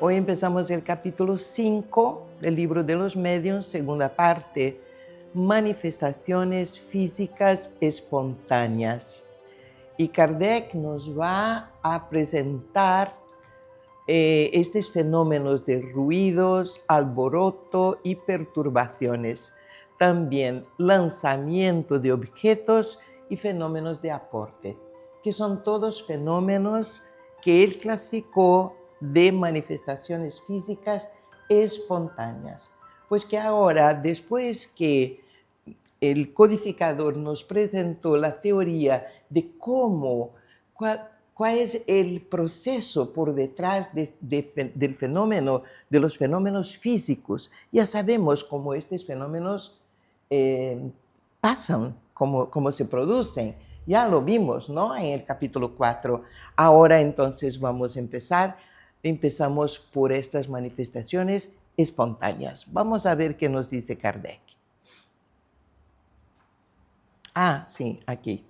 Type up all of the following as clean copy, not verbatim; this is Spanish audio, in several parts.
Hoy empezamos el capítulo 5 del libro de los medios, segunda parte, manifestaciones físicas espontáneas. Y Kardec nos va a presentar estos fenómenos de ruidos, alboroto y perturbaciones. También lanzamiento de objetos y fenómenos de aporte, que son todos fenómenos que él clasificó de manifestaciones físicas espontáneas. Pues que ahora, después que el codificador nos presentó la teoría de cómo, cuál es el proceso por detrás del fenómeno, de los fenómenos físicos. Ya sabemos cómo estos fenómenos pasan, cómo se producen. Ya lo vimos, ¿no? En el capítulo 4. Ahora entonces vamos a empezar. Empezamos por estas manifestaciones espontáneas. Vamos a ver qué nos dice Kardec. Ah, sí, aquí.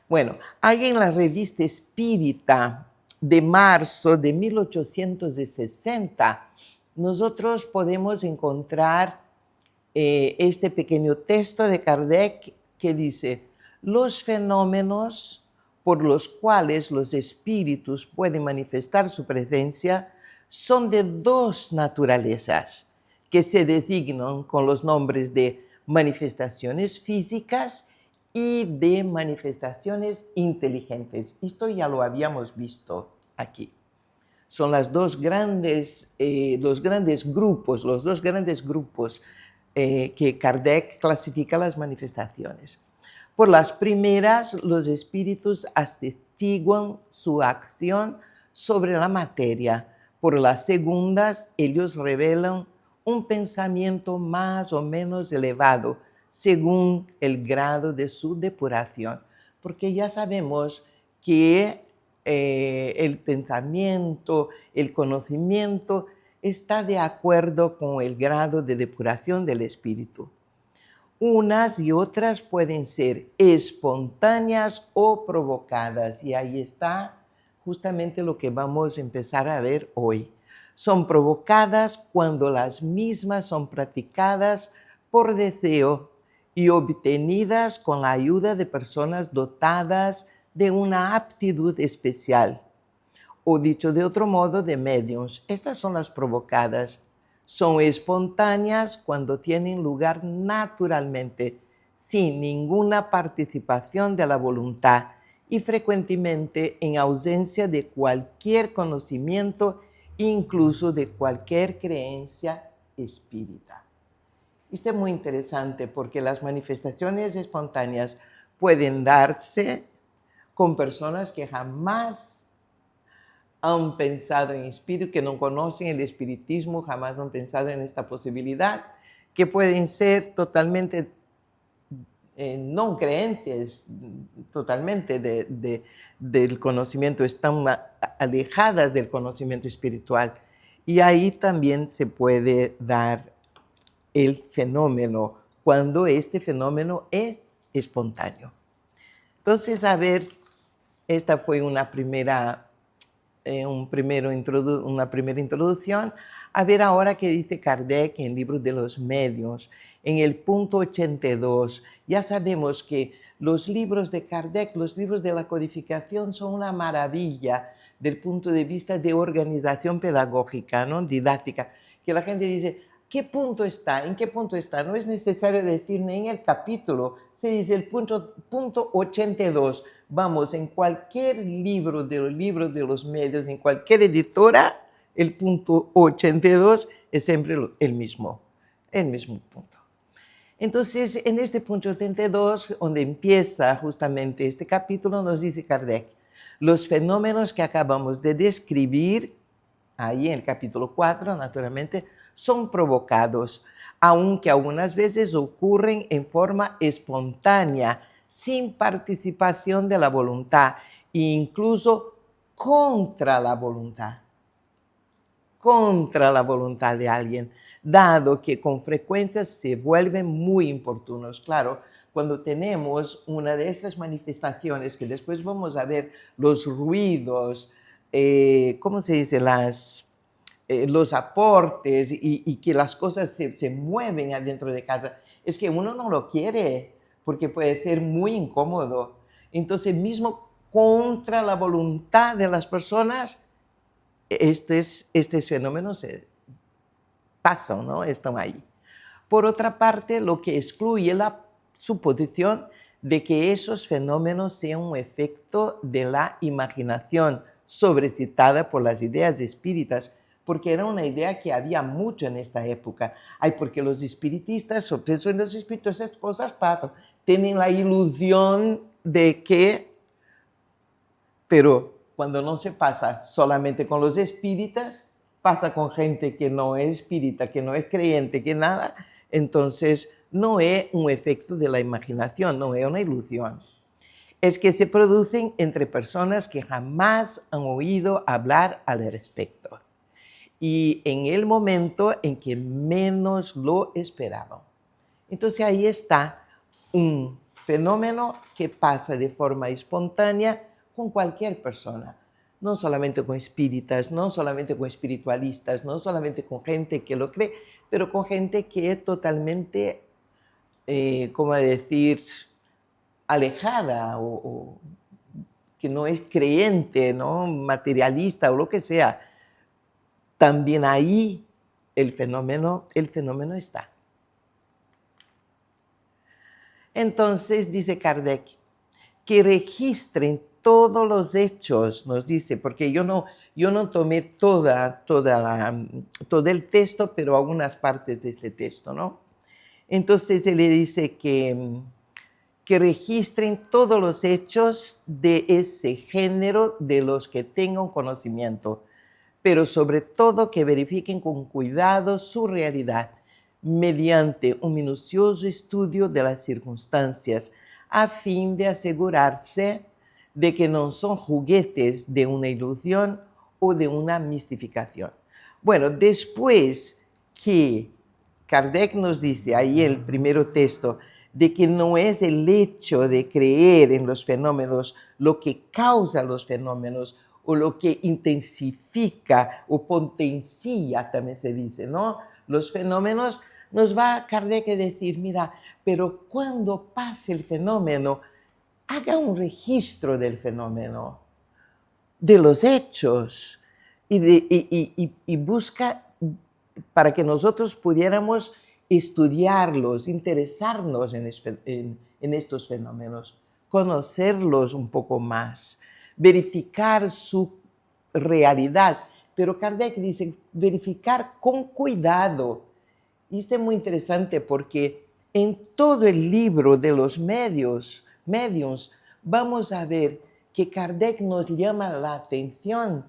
Bueno, hay en la revista Espírita de marzo de 1860, nosotros podemos encontrar este pequeño texto de Kardec que dice: los fenómenos por los cuales los espíritus pueden manifestar su presencia son de dos naturalezas que se designan con los nombres de manifestaciones físicas y de manifestaciones inteligentes. Esto ya lo habíamos visto aquí. Son los dos grandes grupos que Kardec clasifica las manifestaciones. Por las primeras, los espíritus atestiguan su acción sobre la materia. Por las segundas, ellos revelan un pensamiento más o menos elevado, según el grado de su depuración. Porque ya sabemos que el pensamiento, el conocimiento, está de acuerdo con el grado de depuración del espíritu. Unas y otras pueden ser espontáneas o provocadas, y ahí está justamente lo que vamos a empezar a ver hoy. Son provocadas cuando las mismas son practicadas por deseo y obtenidas con la ayuda de personas dotadas de una aptitud especial, o dicho de otro modo, de mediums. Estas son las provocadas. Son espontáneas cuando tienen lugar naturalmente, sin ninguna participación de la voluntad y frecuentemente en ausencia de cualquier conocimiento, incluso de cualquier creencia espírita. Esto es muy interesante porque las manifestaciones espontáneas pueden darse con personas que jamás han pensado en espíritu, que no conocen el espiritismo, jamás han pensado en esta posibilidad, que pueden ser totalmente no creyentes, totalmente del conocimiento, están alejadas del conocimiento espiritual. Y ahí también se puede dar el fenómeno, cuando este fenómeno es espontáneo. Entonces, a ver, esta fue una primera introducción. A ver ahora qué dice Kardec en el libro de los medios, en el punto 82. Ya sabemos que los libros de Kardec, los libros de la codificación, son una maravilla del punto de vista de organización pedagógica, ¿no? Didáctica, que la gente dice: ¿qué punto está? ¿En qué punto está? No es necesario decir ni en el capítulo, se dice el punto 82. Vamos, en cualquier libro de los medios, en cualquier editora, el punto 82 es siempre el mismo punto. Entonces, en este punto 82, donde empieza justamente este capítulo, nos dice Kardec: los fenómenos que acabamos de describir, ahí en el capítulo 4, naturalmente, son provocados, aunque algunas veces ocurren en forma espontánea, sin participación de la voluntad, e incluso contra la voluntad de alguien, dado que con frecuencia se vuelven muy importunos. Claro, cuando tenemos una de estas manifestaciones, que después vamos a ver los ruidos, ¿cómo se dice? Los aportes y que las cosas se mueven adentro de casa, es que uno no lo quiere porque puede ser muy incómodo. Entonces, mismo contra la voluntad de las personas, estos fenómenos pasan, ¿no? Están ahí. Por otra parte, lo que excluye la suposición de que esos fenómenos sean un efecto de la imaginación sobrecitada por las ideas espíritas, porque era una idea que había mucho en esta época. Ay, porque los espiritistas, piensan los espíritus, esas cosas pasan, tienen la ilusión de que, pero cuando no se pasa solamente con los espíritas, pasa con gente que no es espírita, que no es creyente, que nada, entonces no es un efecto de la imaginación, no es una ilusión. Es que se producen entre personas que jamás han oído hablar al respecto y en el momento en que menos lo esperaban. Entonces ahí está un fenómeno que pasa de forma espontánea con cualquier persona, no solamente con espíritas, no solamente con espiritualistas, no solamente con gente que lo cree, pero con gente que es totalmente, ¿cómo decir?, alejada o que no es creyente, ¿no?, materialista o lo que sea. También ahí el fenómeno está. Entonces, dice Kardec, que registren todos los hechos, nos dice, porque yo no tomé todo el texto, pero algunas partes de este texto, ¿no? Entonces, él le dice que registren todos los hechos de ese género de los que tengan conocimiento, pero sobre todo que verifiquen con cuidado su realidad mediante un minucioso estudio de las circunstancias, a fin de asegurarse de que no son juguetes de una ilusión o de una mistificación. Bueno, después que Kardec nos dice ahí en el primer texto de que no es el hecho de creer en los fenómenos lo que causa los fenómenos o lo que intensifica o potencia, también se dice, ¿no?, los fenómenos, nos va Kardec a decir, mira, pero cuando pase el fenómeno, haga un registro del fenómeno, de los hechos, y busca para que nosotros pudiéramos estudiarlos, interesarnos en estos fenómenos, conocerlos un poco más, verificar su realidad. Pero Kardec dice, verificar con cuidado. Y esto es muy interesante porque en todo el libro de los mediums, vamos a ver que Kardec nos llama la atención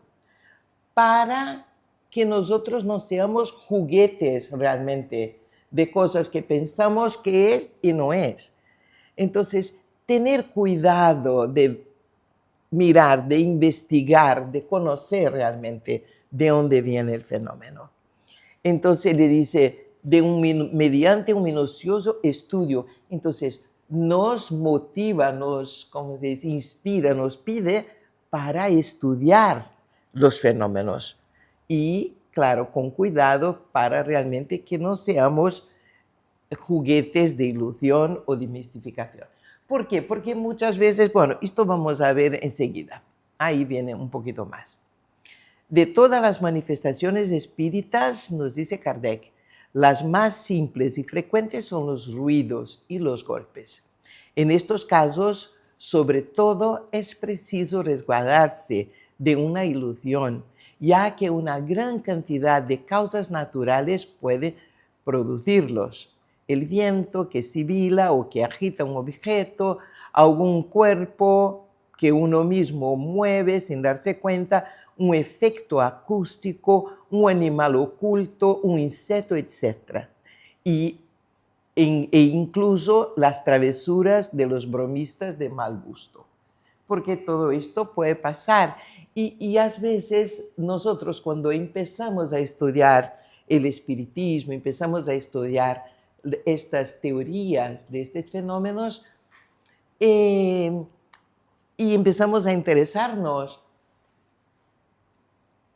para que nosotros no seamos juguetes realmente de cosas que pensamos que es y no es. Entonces, tener cuidado de mirar, de investigar, de conocer realmente de dónde viene el fenómeno. Entonces le dice, mediante un minucioso estudio. Entonces, nos motiva, como se dice, inspira, nos pide para estudiar los fenómenos. Y, claro, con cuidado para realmente que no seamos juguetes de ilusión o de mistificación. ¿Por qué? Porque muchas veces, bueno, esto vamos a ver enseguida. Ahí viene un poquito más. De todas las manifestaciones espíritas, nos dice Kardec, las más simples y frecuentes son los ruidos y los golpes. En estos casos, sobre todo, es preciso resguardarse de una ilusión, ya que una gran cantidad de causas naturales puede producirlos. El viento que sibila o que agita un objeto, algún cuerpo que uno mismo mueve sin darse cuenta, un efecto acústico, un animal oculto, un insecto, etc. E incluso las travesuras de los bromistas de mal gusto. Porque todo esto puede pasar. Y a veces nosotros cuando empezamos a estudiar el espiritismo, empezamos a estudiar estas teorías de estos fenómenos y empezamos a interesarnos,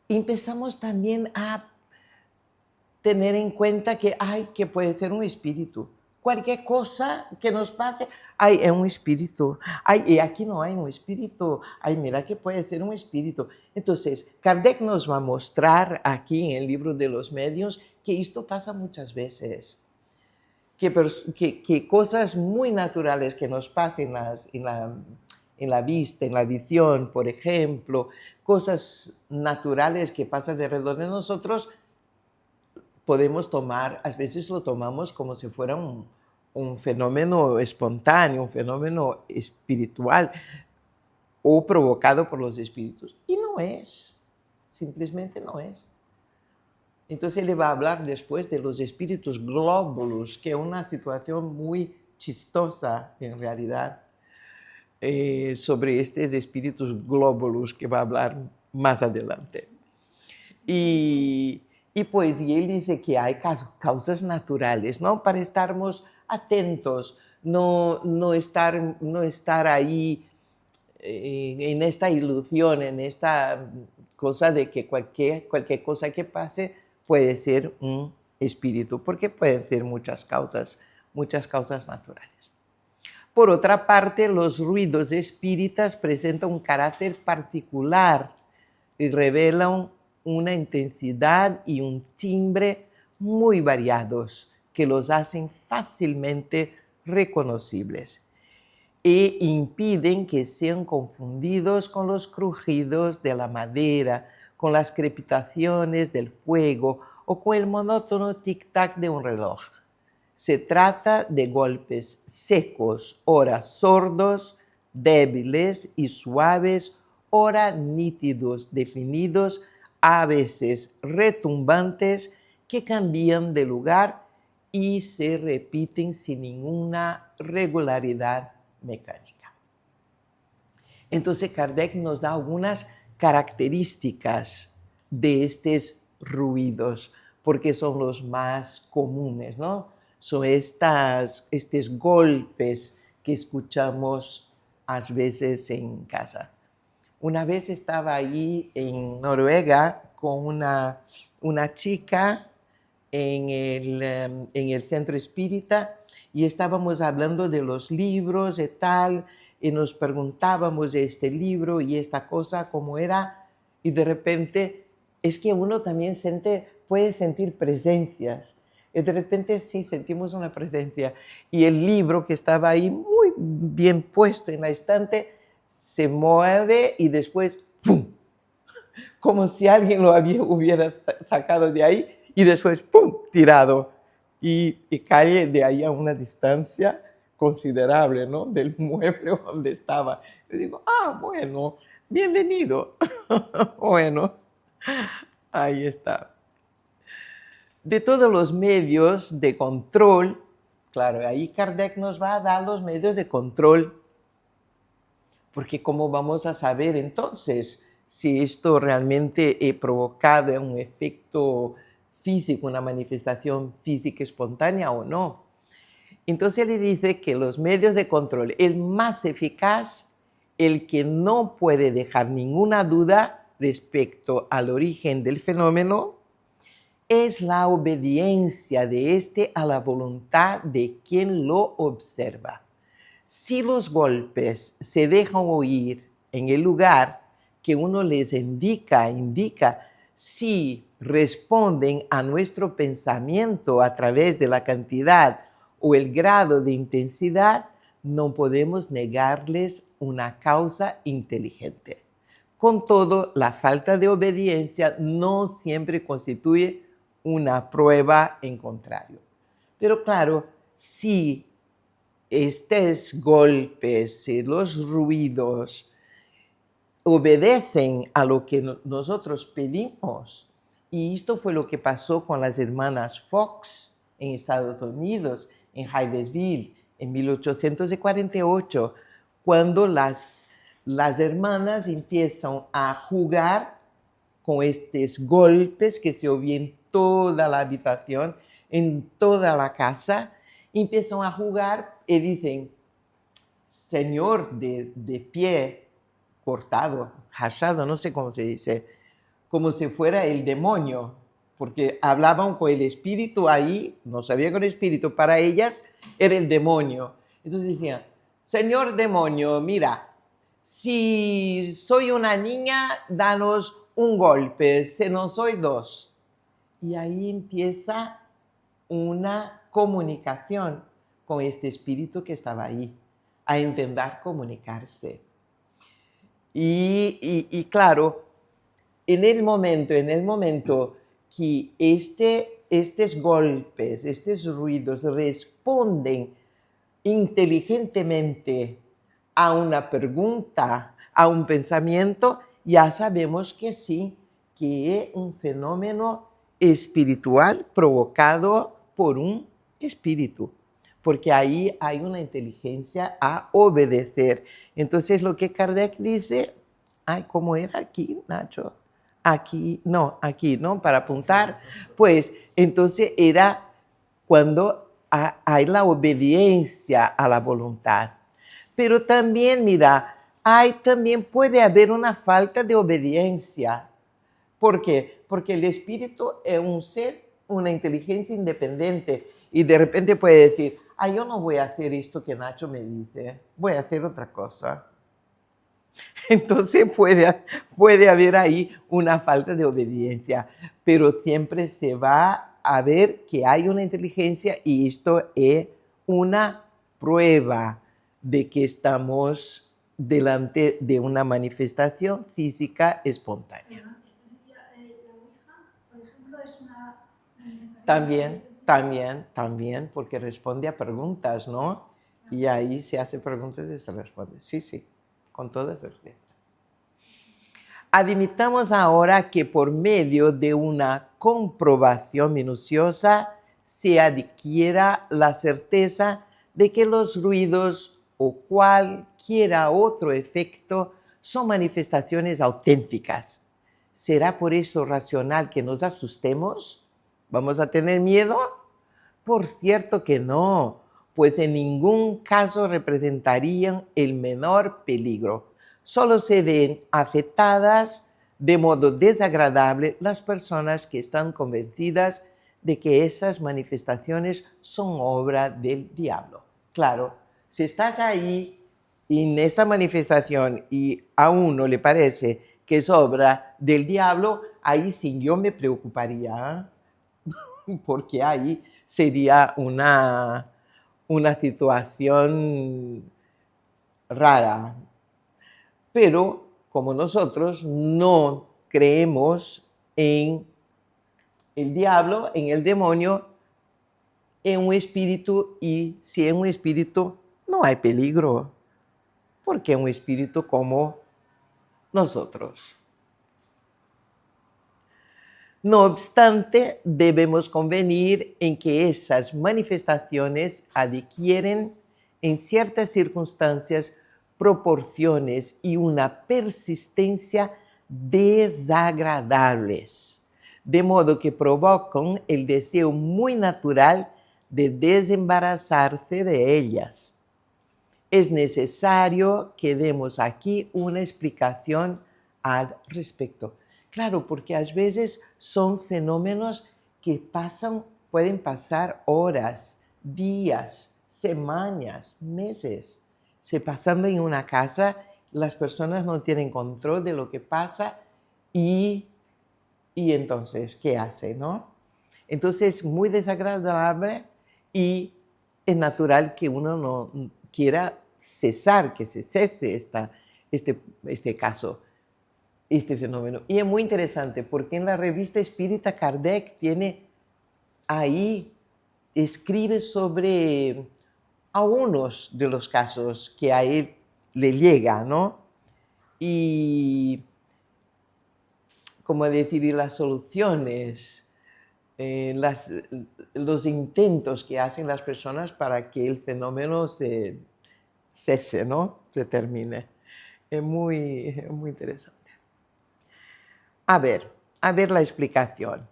empezamos también a tener en cuenta que puede ser un espíritu. Cualquier cosa que nos pase, ay, es un espíritu. Ay, y aquí no hay un espíritu. Ay, mira que puede ser un espíritu. Entonces, Kardec nos va a mostrar aquí en el libro de los medios que esto pasa muchas veces. Que cosas muy naturales que nos pasen en la vista, en la visión, por ejemplo, cosas naturales que pasan alrededor de nosotros, podemos tomar, a veces lo tomamos como si fuera un fenómeno espontáneo, un fenómeno espiritual o provocado por los espíritus. Y no es, simplemente no es. Entonces él va a hablar después de los espíritus glóbulos, que es una situación muy chistosa en realidad, sobre estos espíritus glóbulos que va a hablar más adelante. Y él dice que hay causas naturales, ¿no? Para estarmos atentos, no estar ahí en esta ilusión, en esta cosa de que cualquier cosa que pase puede ser un espíritu, porque pueden ser muchas causas naturales. Por otra parte, los ruidos espíritas presentan un carácter particular y revelan una intensidad y un timbre muy variados que los hacen fácilmente reconocibles e impiden que sean confundidos con los crujidos de la madera, con las crepitaciones del fuego o con el monótono tic-tac de un reloj. Se trata de golpes secos, ora sordos, débiles y suaves, ora nítidos, definidos, a veces retumbantes, que cambian de lugar y se repiten sin ninguna regularidad mecánica. Entonces Kardec nos da algunas características de estos ruidos, porque son los más comunes, ¿no? Son estos golpes que escuchamos a veces en casa. Una vez estaba ahí en Noruega con una chica en el centro espírita y estábamos hablando de los libros y tal, y nos preguntábamos de este libro y esta cosa, cómo era, y de repente es que uno también puede sentir presencias, y de repente sí sentimos una presencia, y el libro que estaba ahí muy bien puesto en la estante se mueve y después ¡pum! Como si alguien lo hubiera sacado de ahí y después ¡pum! Tirado y cae de ahí a una distancia considerable, ¿no? Del mueble donde estaba. Yo digo, bueno, bienvenido. Bueno, ahí está. De todos los medios de control, claro, ahí Kardec nos va a dar los medios de control, porque ¿cómo vamos a saber entonces si esto realmente ha provocado un efecto físico, una manifestación física espontánea o no? Entonces le dice que los medios de control, el más eficaz, el que no puede dejar ninguna duda respecto al origen del fenómeno, es la obediencia de éste a la voluntad de quien lo observa. Si los golpes se dejan oír en el lugar que uno les indica, si responden a nuestro pensamiento a través de la cantidad o el grado de intensidad, no podemos negarles una causa inteligente. Con todo, la falta de obediencia no siempre constituye una prueba en contrario. Pero claro, si estos golpes y los ruidos obedecen a lo que nosotros pedimos, y esto fue lo que pasó con las hermanas Fox en Estados Unidos, en Hydesville, en 1848, cuando las hermanas empiezan a jugar con estos golpes que se oyen en toda la habitación, en toda la casa, empiezan a jugar y dicen, señor de pie cortado, hachado, no sé cómo se dice, como si fuera el demonio, porque hablaban con el espíritu ahí, no sabía con el espíritu, para ellas era el demonio. Entonces decían, señor demonio, mira, si soy una niña, danos un golpe, si no soy dos. Y ahí empieza una comunicación con este espíritu que estaba ahí, a intentar comunicarse. Y claro, en el momento que estos golpes, estos ruidos responden inteligentemente a una pregunta, a un pensamiento, ya sabemos que sí, que es un fenómeno espiritual provocado por un espíritu, porque ahí hay una inteligencia a obedecer. Entonces lo que Kardec dice, ay, ¿cómo era aquí, Nacho? Aquí, no, para apuntar, pues entonces era cuando hay la obediencia a la voluntad. Pero también, mira, también puede haber una falta de obediencia. ¿Por qué? Porque el espíritu es un ser, una inteligencia independiente y de repente puede decir, yo no voy a hacer esto que Nacho me dice, voy a hacer otra cosa. Entonces puede haber ahí una falta de obediencia, pero siempre se va a ver que hay una inteligencia y esto es una prueba de que estamos delante de una manifestación física espontánea. La Ouija, por ejemplo, es una... También, porque responde a preguntas, ¿no? Y ahí se hace preguntas y se responde. Sí, con toda certeza. Admitamos ahora que por medio de una comprobación minuciosa se adquiera la certeza de que los ruidos o cualquiera otro efecto son manifestaciones auténticas. ¿Será por eso racional que nos asustemos? ¿Vamos a tener miedo? Por cierto que no, pues en ningún caso representarían el menor peligro. Solo se ven afectadas de modo desagradable las personas que están convencidas de que esas manifestaciones son obra del diablo. Claro, si estás ahí en esta manifestación y a uno le parece que es obra del diablo, ahí sí yo me preocuparía, porque ahí sería una situación rara. Pero como nosotros no creemos en el diablo, en el demonio, en un espíritu, y si en un espíritu no hay peligro, porque es un espíritu como nosotros. No obstante, debemos convenir en que esas manifestaciones adquieren en ciertas circunstancias proporciones y una persistencia desagradables, de modo que provocan el deseo muy natural de desembarazarse de ellas. Es necesario que demos aquí una explicación al respecto. Claro, porque a veces son fenómenos que pueden pasar horas, días, semanas, meses. Se pasando en una casa, las personas no tienen control de lo que pasa y entonces, ¿qué hace, no? Entonces es muy desagradable y es natural que uno no quiera cesar, que se cese este caso, este fenómeno. Y es muy interesante porque en la revista Espírita Kardec escribe sobre algunos de los casos que a él le llega, ¿no? Y, como decir, y las soluciones, los intentos que hacen las personas para que el fenómeno se cese, ¿no? Se termine. Es muy interesante. A ver la explicación.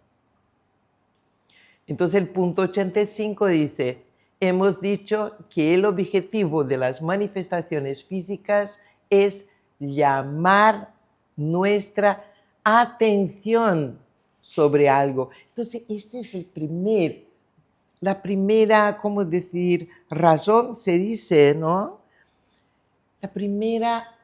Entonces el punto 85 dice, hemos dicho que el objetivo de las manifestaciones físicas es llamar nuestra atención sobre algo. Entonces, este es la primera, ¿cómo decir? Razón, se dice, ¿no? La primera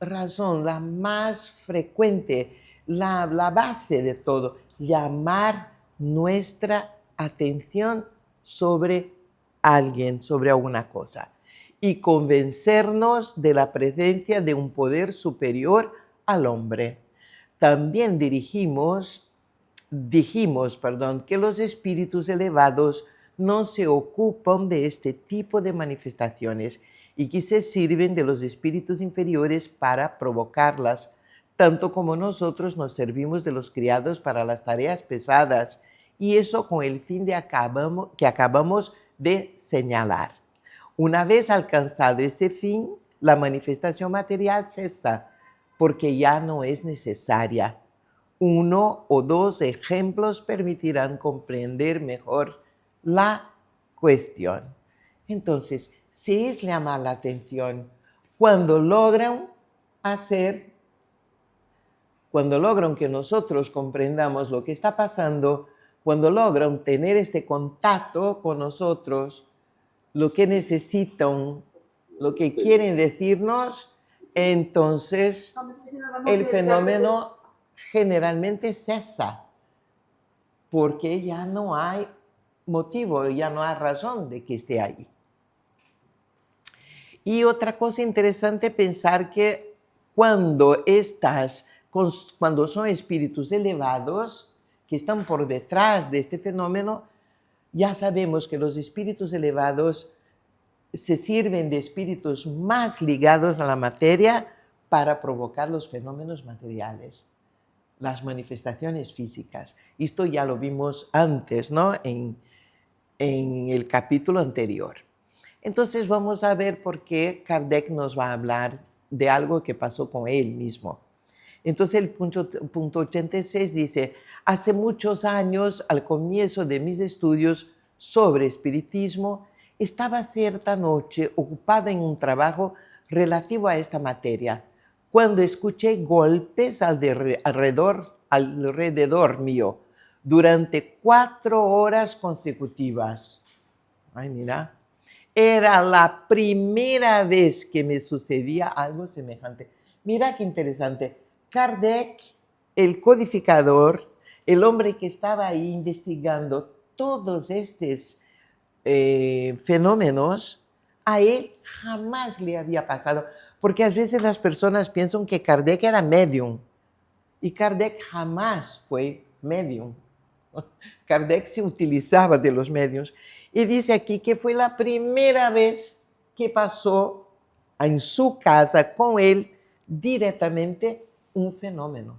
razón, la más frecuente, la base de todo, llamar nuestra atención sobre alguien, sobre alguna cosa, y convencernos de la presencia de un poder superior al hombre. También dijimos, que los espíritus elevados no se ocupan de este tipo de manifestaciones y que se sirven de los espíritus inferiores para provocarlas, tanto como nosotros nos servimos de los criados para las tareas pesadas, y eso con el fin que acabamos de señalar. Una vez alcanzado ese fin, la manifestación material cesa, porque ya no es necesaria. Uno o dos ejemplos permitirán comprender mejor la cuestión. Entonces, sí es llamar la atención cuando logran que nosotros comprendamos lo que está pasando, cuando logran tener este contacto con nosotros, lo que necesitan, lo que quieren decirnos, entonces el fenómeno generalmente cesa, porque ya no hay motivo, ya no hay razón de que esté ahí. Y otra cosa interesante pensar que cuando son espíritus elevados que están por detrás de este fenómeno, ya sabemos que los espíritus elevados se sirven de espíritus más ligados a la materia para provocar los fenómenos materiales, las manifestaciones físicas. Esto ya lo vimos antes, ¿no? En el capítulo anterior. Entonces vamos a ver por qué Kardec nos va a hablar de algo que pasó con él mismo. Entonces el punto 86 dice: hace muchos años, al comienzo de mis estudios sobre espiritismo, estaba cierta noche ocupada en un trabajo relativo a esta materia, cuando escuché golpes alrededor mío durante 4 horas consecutivas. Ay, mira. Era la primera vez que me sucedía algo semejante. Mira qué interesante. Kardec, el codificador, el hombre que estaba ahí investigando todos estos fenómenos, a él jamás le había pasado. Porque a veces las personas piensan que Kardec era medium. Y Kardec jamás fue medium. Kardec se utilizaba de los medios. Y dice aquí que fue la primera vez que pasó en su casa con él directamente un fenómeno.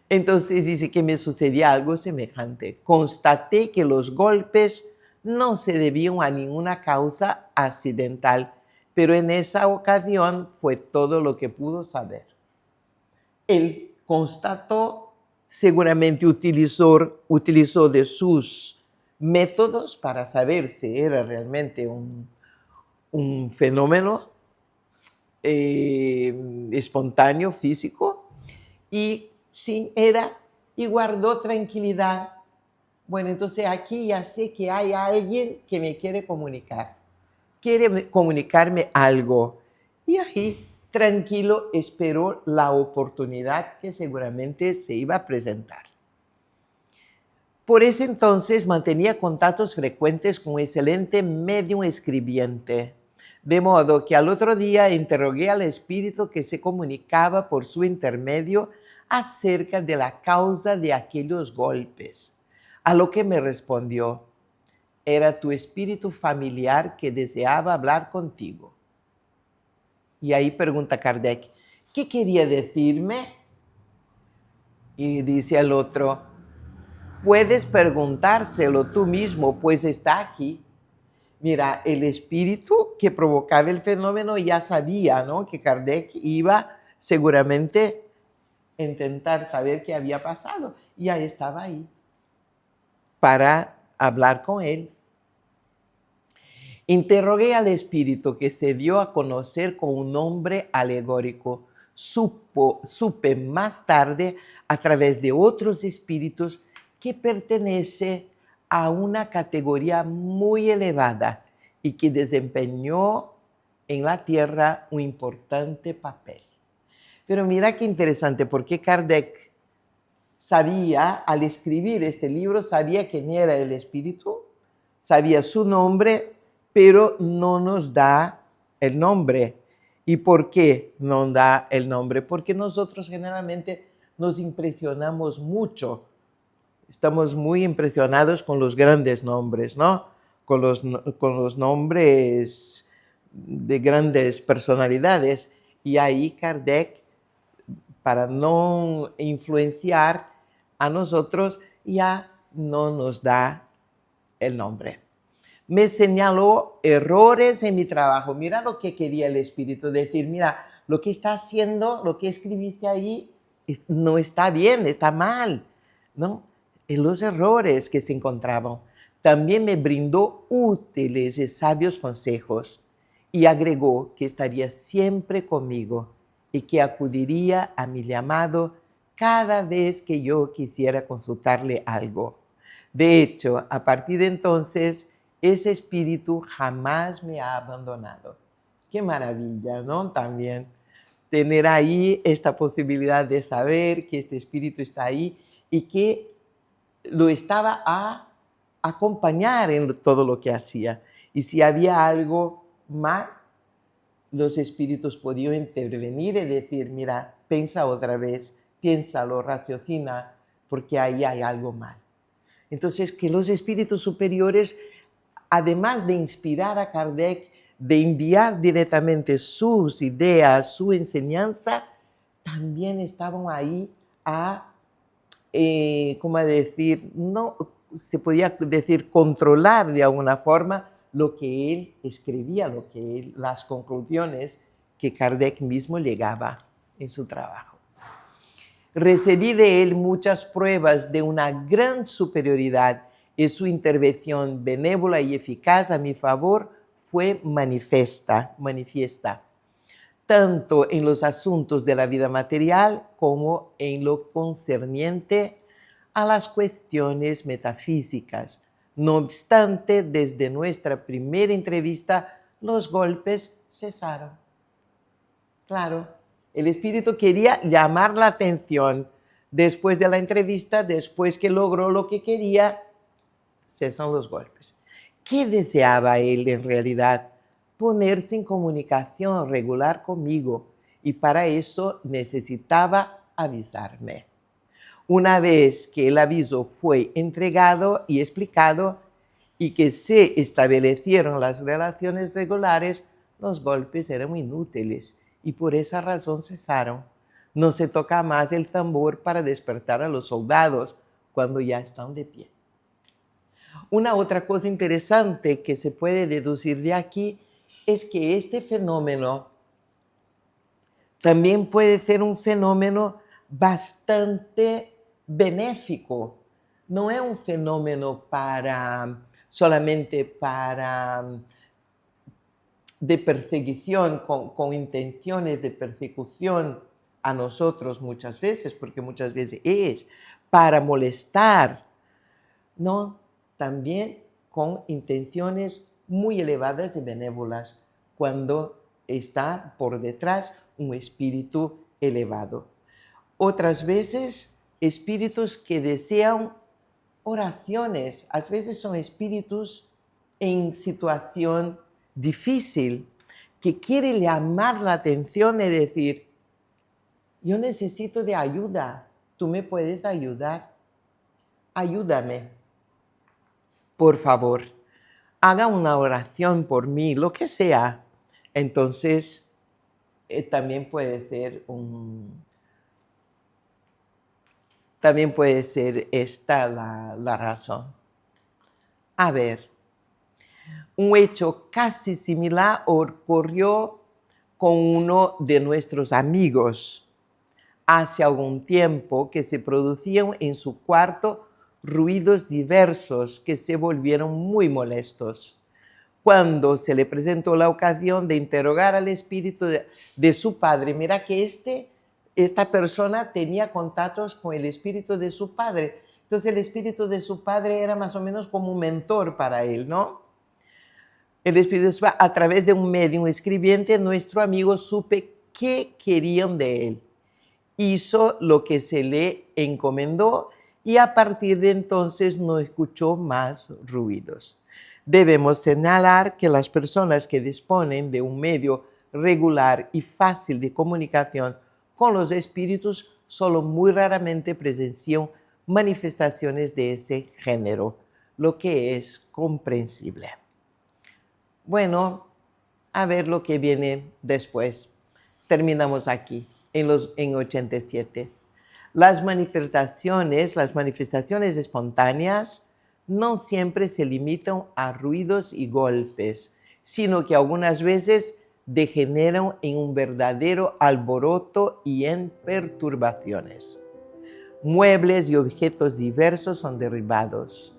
Entonces dice que me sucedía algo semejante. Constaté que los golpes no se debían a ninguna causa accidental, pero en esa ocasión fue todo lo que pudo saber. Él constató, seguramente utilizó de sus métodos para saber si era realmente un fenómeno espontáneo, físico, y sí era, y guardó tranquilidad. Bueno, entonces aquí ya sé que hay alguien que me quiere comunicarme algo. Y ahí, tranquilo, esperó la oportunidad que seguramente se iba a presentar. Por ese entonces mantenía contactos frecuentes con un excelente medium escribiente, de modo que al otro día interrogué al espíritu que se comunicaba por su intermedio acerca de la causa de aquellos golpes, a lo que me respondió: era tu espíritu familiar que deseaba hablar contigo. Y ahí pregunta Kardec: ¿qué quería decirme? Y dice el otro: puedes preguntárselo tú mismo, pues está aquí. Mira, el espíritu que provocaba el fenómeno ya sabía, ¿no?, que Kardec iba seguramente a intentar saber qué había pasado. Y ya estaba ahí para hablar con él. Interrogué al espíritu, que se dio a conocer con un nombre alegórico. Supe más tarde, a través de otros espíritus, que pertenece a una categoría muy elevada y que desempeñó en la Tierra un importante papel. Pero mira qué interesante, porque Kardec sabía, al escribir este libro, sabía quién era el espíritu, sabía su nombre, pero no nos da el nombre. ¿Y por qué no da el nombre? Porque nosotros generalmente nos impresionamos mucho. Estamos muy impresionados con los grandes nombres, ¿no? Con los nombres de grandes personalidades. Y ahí Kardec, para no influenciar a nosotros, ya no nos da el nombre. Me señaló errores en mi trabajo. Mira lo que quería el espíritu decir. Mira, lo que está haciendo, lo que escribiste ahí, no está bien, está mal, ¿no? En los errores que se encontraban. También me brindó útiles y sabios consejos y agregó que estaría siempre conmigo y que acudiría a mi llamado cada vez que yo quisiera consultarle algo. De hecho, a partir de entonces, ese espíritu jamás me ha abandonado. Qué maravilla, ¿no? También tener ahí esta posibilidad de saber que este espíritu está ahí y que lo estaba a acompañar en todo lo que hacía. Y si había algo mal, los espíritus podían intervenir y decir, mira, piensa otra vez, piénsalo, raciocina, porque ahí hay algo mal. Entonces, que los espíritus superiores, además de inspirar a Kardec, de enviar directamente sus ideas, su enseñanza, también estaban ahí a, ¿cómo decir? No se podía decir controlar de alguna forma lo que él escribía, las conclusiones que Kardec mismo llegaba en su trabajo. Recibí de él muchas pruebas de una gran superioridad y su intervención benévola y eficaz a mi favor fue manifiesta, tanto en los asuntos de la vida material como en lo concerniente a las cuestiones metafísicas. No obstante, desde nuestra primera entrevista, los golpes cesaron. Claro, el espíritu quería llamar la atención. Después de la entrevista, después que logró lo que quería, cesan los golpes. ¿Qué deseaba él en realidad? Ponerse en comunicación regular conmigo y para eso necesitaba avisarme. Una vez que el aviso fue entregado y explicado y que se establecieron las relaciones regulares, los golpes eran inútiles y por esa razón cesaron. No se toca más el tambor para despertar a los soldados cuando ya están de pie. Una otra cosa interesante que se puede deducir de aquí es que este fenómeno también puede ser un fenómeno bastante benéfico. No es un fenómeno solamente de perseguición, con intenciones de persecución a nosotros muchas veces, porque muchas veces es para molestar, ¿no? También con intenciones muy elevadas y benévolas, cuando está por detrás un espíritu elevado. Otras veces, espíritus que desean oraciones, a veces son espíritus en situación difícil, que quieren llamar la atención y decir, yo necesito de ayuda, tú me puedes ayudar, ayúdame, por favor, haga una oración por mí, lo que sea. Entonces, también puede ser esta la razón. A ver, un hecho casi similar ocurrió con uno de nuestros amigos. Hace algún tiempo que se producían en su cuarto ruidos diversos que se volvieron muy molestos. cuando se le presentó la ocasión de interrogar al espíritu de su padre. Mira que esta persona tenía contactos con el espíritu de su padre. Entonces el espíritu de su padre era más o menos como un mentor para él, ¿no? El espíritu de su padre, a través de un medium escribiente, nuestro amigo supe qué querían de él. Hizo lo que se le encomendó y a partir de entonces no escuchó más ruidos. Debemos señalar que las personas que disponen de un medio regular y fácil de comunicación con los espíritus solo muy raramente presencian manifestaciones de ese género, lo que es comprensible. Bueno, a ver lo que viene después. Terminamos aquí, en 87. Las manifestaciones espontáneas no siempre se limitan a ruidos y golpes, sino que algunas veces degeneran en un verdadero alboroto y en perturbaciones. Muebles y objetos diversos son derribados.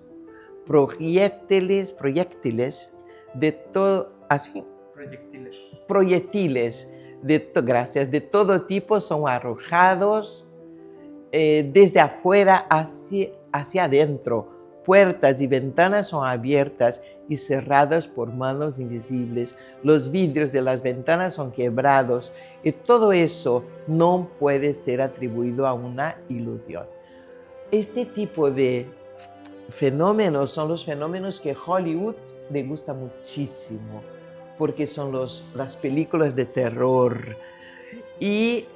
Proyectiles de todo, ¿así? Proyectiles de todo tipo son arrojados desde afuera hacia adentro. Puertas y ventanas son abiertas y cerradas por manos invisibles. Los vidrios de las ventanas son quebrados y todo eso no puede ser atribuido a una ilusión. Este tipo de fenómenos son los fenómenos que Hollywood le gusta muchísimo, porque son las películas de terror. Y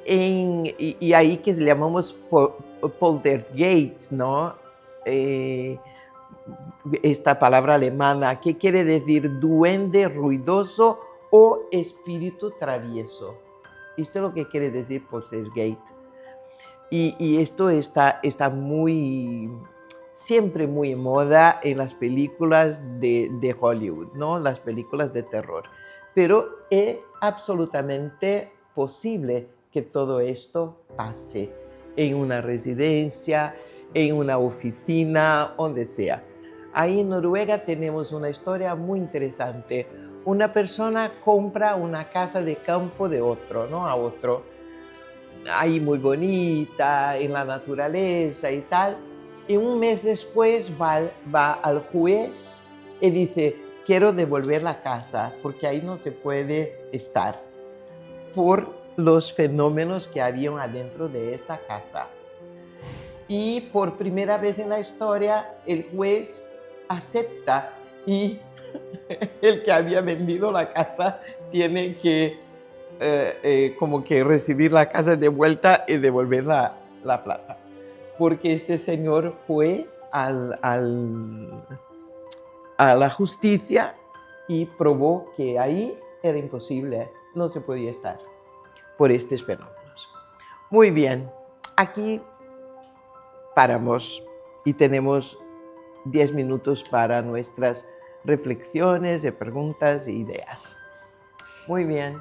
ahí que le llamamos poltergeist, ¿no? Esta palabra alemana, que quiere decir duende ruidoso o espíritu travieso. Esto es lo que quiere decir poltergeist. Y esto está siempre muy en moda en las películas de Hollywood, ¿no? Las películas de terror. Pero es absolutamente posible que todo esto pase en una residencia, en una oficina, donde sea. Ahí en Noruega tenemos una historia muy interesante. Una persona compra una casa de campo de otro, ¿no? A otro. Ahí muy bonita, en la naturaleza y tal. Y un mes después va al juez y dice, quiero devolver la casa porque ahí no se puede estar por los fenómenos que habían adentro de esta casa. Y por primera vez en la historia el juez acepta y el que había vendido la casa tiene que como que recibir la casa de vuelta y devolver la plata. Porque este señor fue a la justicia y probó que ahí era imposible, no se podía estar por estos fenómenos. Muy bien, aquí paramos y tenemos 10 minutos para nuestras reflexiones, preguntas e ideas. Muy bien.